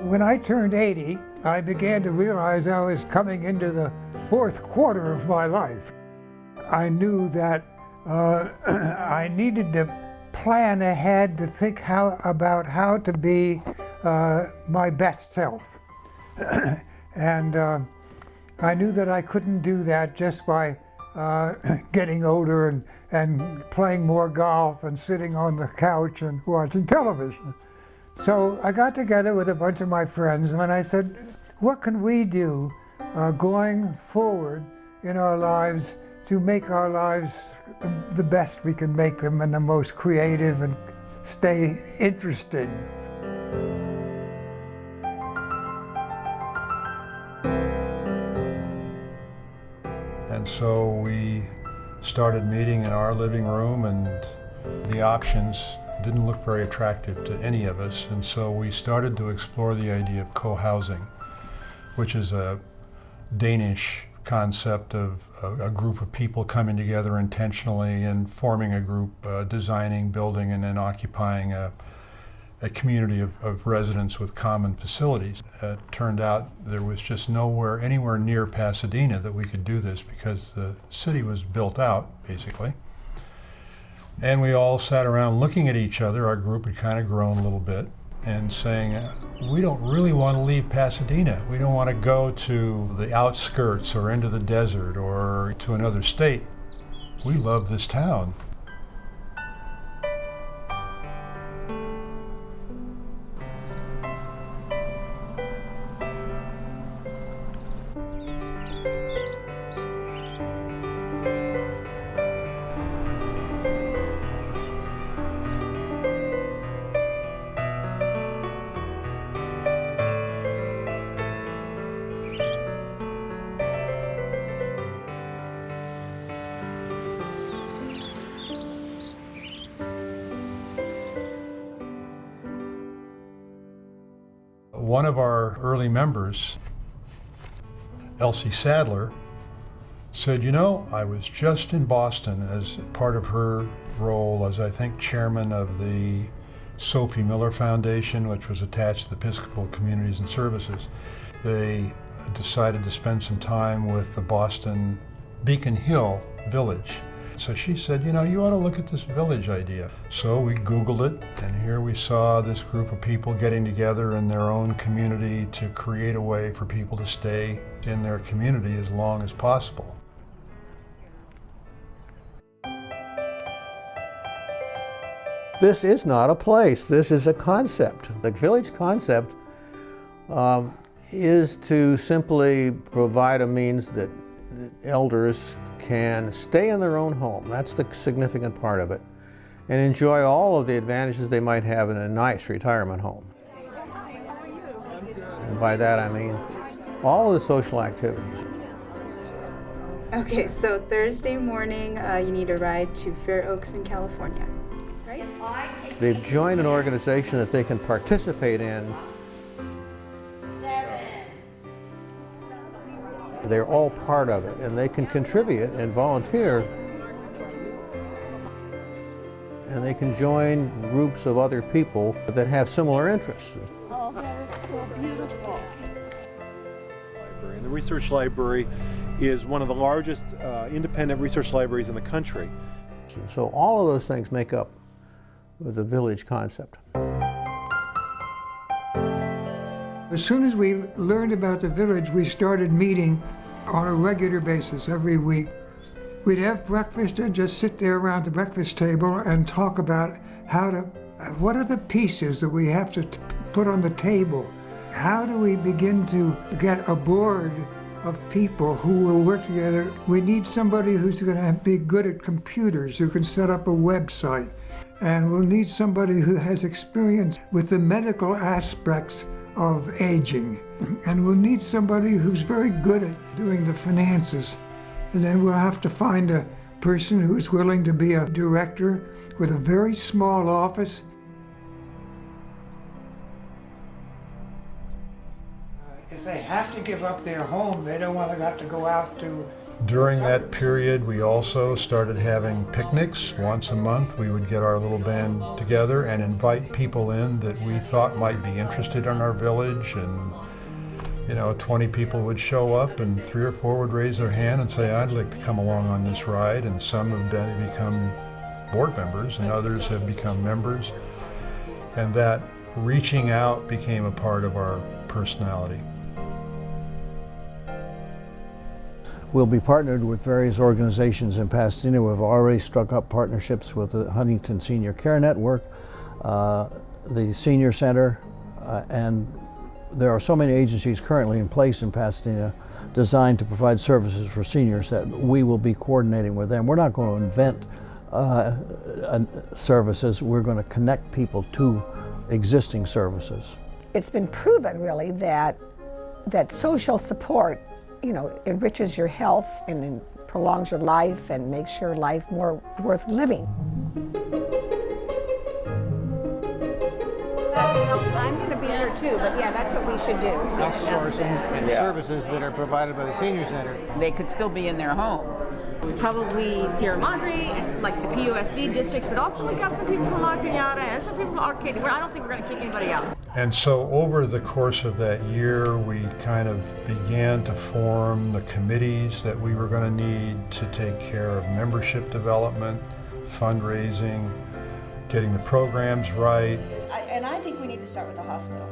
When I turned 80, I began to realize I was coming into the fourth quarter of my life. I knew that I needed to plan ahead to think about how to be my best self. And I knew that I couldn't do that just by getting older and playing more golf and sitting on the couch and watching television. So I got together with a bunch of my friends and I said, what can we do going forward in our lives to make our lives the best we can make them and the most creative and stay interesting? And so we started meeting in our living room, and the options didn't look very attractive to any of us, and so we started to explore the idea of co-housing, which is a Danish concept of a group of people coming together intentionally and forming a group, designing, building, and then occupying a community of residents with common facilities. It turned out there was just anywhere near Pasadena that we could do this because the city was built out, basically. And we all sat around looking at each other. Our group had kind of grown a little bit and saying, we don't really want to leave Pasadena. We don't want to go to the outskirts or into the desert or to another state. We love this town. One of our early members, Elsie Sadler, said, you know, I was just in Boston as part of her role as, I think, chairman of the Sophie Miller Foundation, which was attached to the Episcopal Communities and Services. They decided to spend some time with the Boston Beacon Hill Village. So she said, you know, you ought to look at this village idea. So we Googled it, and here we saw this group of people getting together in their own community to create a way for people to stay in their community as long as possible. This is not a place, this is a concept. The village concept is to simply provide a means that elders can stay in their own home. That's the significant part of it, and enjoy all of the advantages they might have in a nice retirement home. And by that I mean all of the social activities. Okay, so Thursday morning you need a ride to Fair Oaks in California, right? They've joined an organization that they can participate in. They're all part of it, and they can contribute and volunteer. And they can join groups of other people that have similar interests. Oh, that is so beautiful. And the research library is one of the largest independent research libraries in the country. So all of those things make up the village concept. As soon as we learned about the village, we started meeting on a regular basis every week. We'd have breakfast and just sit there around the breakfast table and talk about what are the pieces that we have to put on the table? How do we begin to get a board of people who will work together? We need somebody who's going to be good at computers, who can set up a website. And we'll need somebody who has experience with the medical aspects of aging. And we'll need somebody who's very good at doing the finances. And then we'll have to find a person who is willing to be a director with a very small office. If they have to give up their home, they don't want to have to go out to During that period, we also started having picnics. Once a month, we would get our little band together and invite people in that we thought might be interested in our village. And 20 people would show up, and 3 or 4 would raise their hand and say, "I'd like to come along on this ride." And some have become board members, and others have become members. And that reaching out became a part of our personality. We'll be partnered with various organizations in Pasadena. We've already struck up partnerships with the Huntington Senior Care Network, the Senior Center, and there are so many agencies currently in place in Pasadena designed to provide services for seniors that we will be coordinating with them. We're not going to invent services. We're going to connect people to existing services. It's been proven really that social support enriches your health and prolongs your life and makes your life more worth living. I'm going to be here too, but yeah, that's what we should do. Outsourcing and services that are provided by the Senior Center. They could still be in their home. Probably Sierra Madre and like the PUSD districts, but also we got some people from La Cañada and some people from Arcadia. I don't think we're going to kick anybody out. And so over the course of that year, we kind of began to form the committees that we were going to need to take care of membership development, fundraising, getting the programs right. And I think we need to start with the hospital.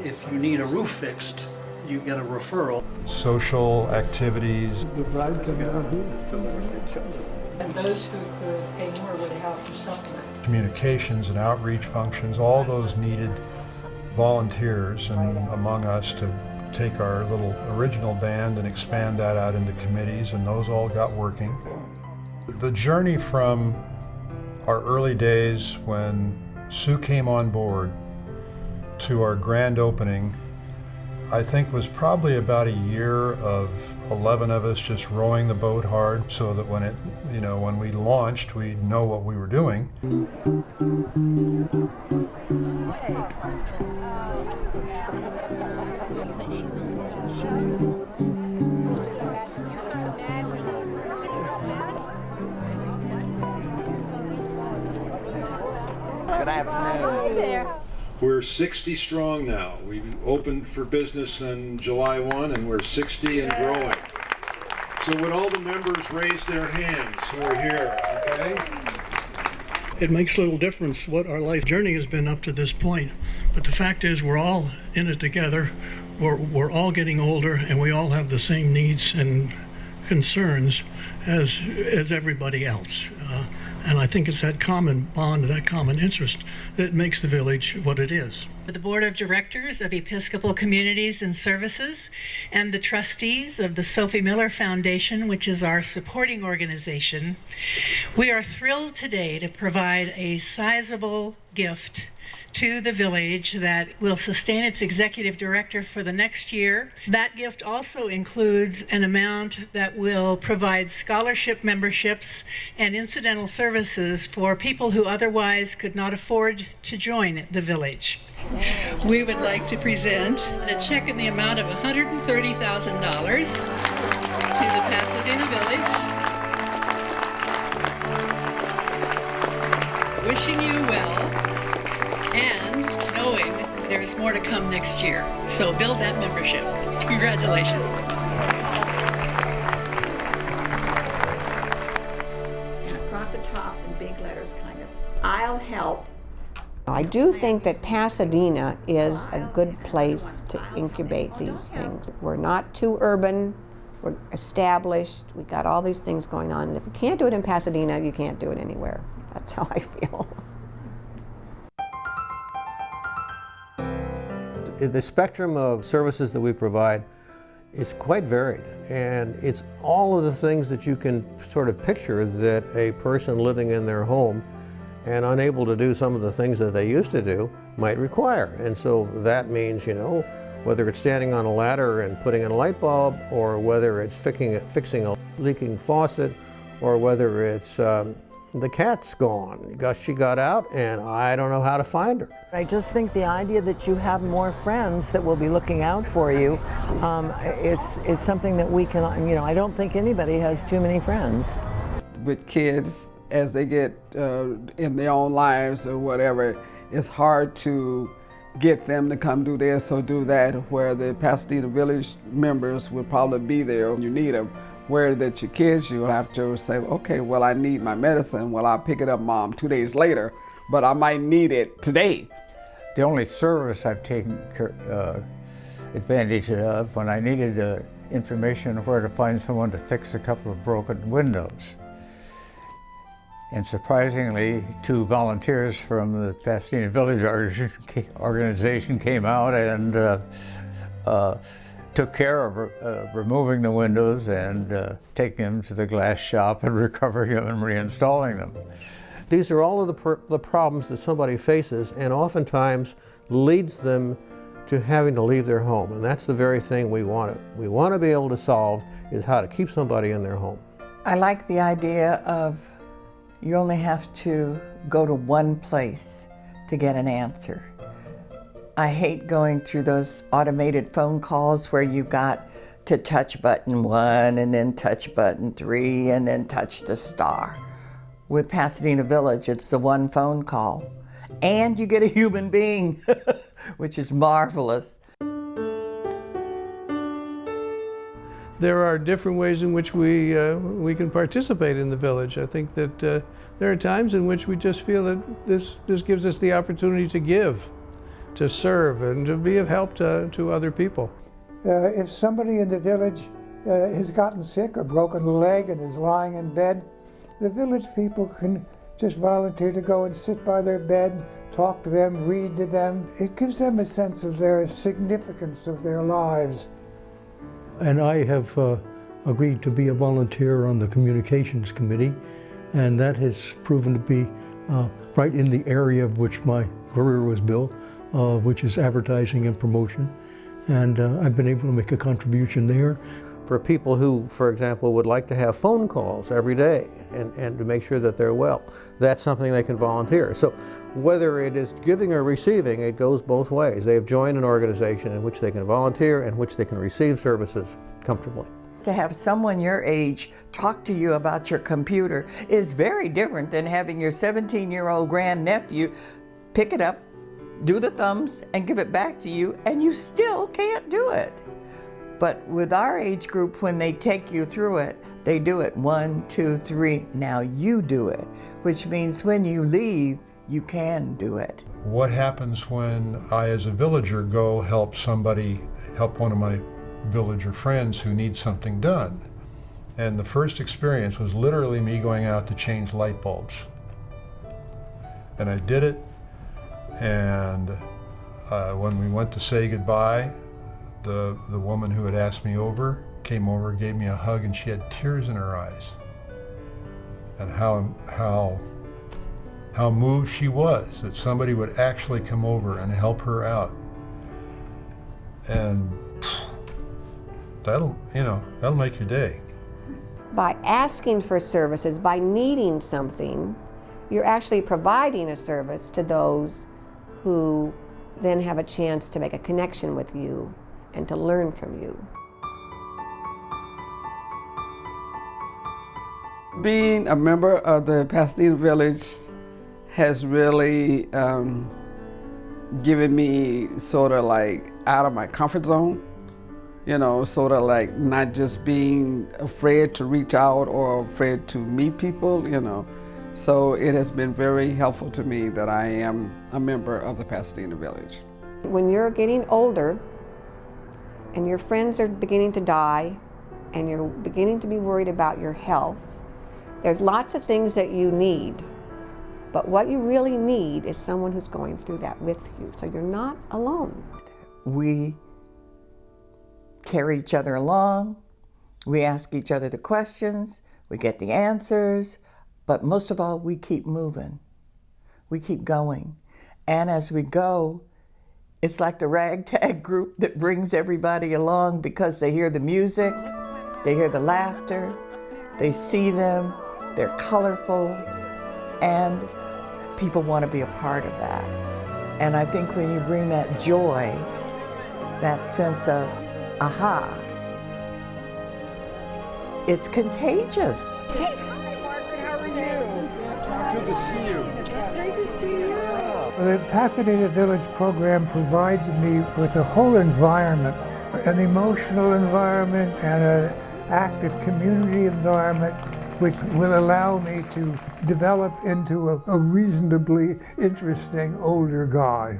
If you need a roof fixed, you get a referral. Social activities. The bride came out here. And those who could pay more would have to supplement. Communications and outreach functions, all those needed volunteers and among us to take our little original band and expand that out into committees, and those all got working. The journey from our early days when Sue came on board to our grand opening, I think was probably about a year of 11 of us just rowing the boat hard so that when we launched, we'd know what we were doing. Good afternoon. Hi there. We're 60 strong now. We opened for business on July 1 and we're 60 and growing. So would all the members raise their hands who are here, okay? It makes little difference what our life journey has been up to this point, but the fact is we're all in it together. We're all getting older, and we all have the same needs and concerns as everybody else. And I think it's that common bond, that common interest that makes the village what it is. The Board of Directors of Episcopal Communities and Services and the trustees of the Sophie Miller Foundation, which is our supporting organization, we are thrilled today to provide a sizable gift to the village that will sustain its executive director for the next year. That gift also includes an amount that will provide scholarship memberships and incidental services for people who otherwise could not afford to join the village. We would like to present a check in the amount of $130,000 to the Pasadena Village. Wishing you well, and knowing there's more to come next year. So build that membership. Congratulations. And across the top in big letters, kind of, I'll help. I do think that Pasadena is a good place to incubate these things. We're not too urban, we're established, we got all these things going on. And if you can't do it in Pasadena, you can't do it anywhere. That's how I feel. The spectrum of services that we provide is quite varied, and it's all of the things that you can sort of picture that a person living in their home and unable to do some of the things that they used to do might require. And so that means, whether it's standing on a ladder and putting in a light bulb, or whether it's fixing a leaking faucet, or whether it's the cat's gone. She got out, and I don't know how to find her. I just think the idea that you have more friends that will be looking out for you is something that we can, I don't think anybody has too many friends. With kids, as they get in their own lives or whatever, it's hard to get them to come do this or do that, where the Pasadena Village members would probably be there when you need them. Where that your kids, you'll have to say, okay, well, I need my medicine. Well, I'll pick it up, Mom, 2 days later, but I might need it today. The only service I've taken advantage of when I needed information of where to find someone to fix a couple of broken windows. And surprisingly, 2 volunteers from the Pasadena Village organization came out and took care of removing the windows and taking them to the glass shop and recovering them and reinstalling them. These are all of the problems that somebody faces, and oftentimes leads them to having to leave their home. And that's the very thing we want to be able to solve, is how to keep somebody in their home. I like the idea of you only have to go to one place to get an answer. I hate going through those automated phone calls where you got to touch button 1 and then touch button 3 and then touch the star. With Pasadena Village, it's the one phone call. And you get a human being, which is marvelous. There are different ways in which we can participate in the village. I think that there are times in which we just feel that this gives us the opportunity to give, to serve, and to be of help to other people. If somebody in the village has gotten sick or broken a leg and is lying in bed, the village people can just volunteer to go and sit by their bed, talk to them, read to them. It gives them a sense of their significance of their lives. And I have agreed to be a volunteer on the communications committee, and that has proven to be right in the area of which my career was built, which is advertising and promotion. And I've been able to make a contribution there. For people who, for example, would like to have phone calls every day and to make sure that they're well, that's something they can volunteer. So whether it is giving or receiving, it goes both ways. They have joined an organization in which they can volunteer and which they can receive services comfortably. To have someone your age talk to you about your computer is very different than having your 17-year-old grandnephew pick it up, do the thumbs, and give it back to you, and you still can't do it. But with our age group, when they take you through it, they do it 1, 2, 3, now you do it, which means when you leave, you can do it. What happens when I, as a villager, go help one of my villager friends who needs something done? And the first experience was literally me going out to change light bulbs. And I did it, and when we went to say goodbye, the woman who had asked me over came over, gave me a hug, and she had tears in her eyes. And how moved she was that somebody would actually come over and help her out. And that'll make your day. By asking for services, by needing something, you're actually providing a service to those who then have a chance to make a connection with you and to learn from you. Being a member of the Pasadena Village has really given me sort of like out of my comfort zone, sort of like not just being afraid to reach out or afraid to meet people, So it has been very helpful to me that I am a member of the Pasadena Village. When you're getting older and your friends are beginning to die and you're beginning to be worried about your health, there's lots of things that you need. But what you really need is someone who's going through that with you, so you're not alone. We carry each other along, we ask each other the questions, we get the answers, but most of all, we keep moving. We keep going. And as we go, it's like the ragtag group that brings everybody along because they hear the music, they hear the laughter, they see them, they're colorful, and people want to be a part of that. And I think when you bring that joy, that sense of aha, it's contagious. Hey, hi Margaret, how are you? Good to see you. Great to see you. The Pasadena Village program provides me with a whole environment, an emotional environment and an active community environment which will allow me to develop into a reasonably interesting older guy.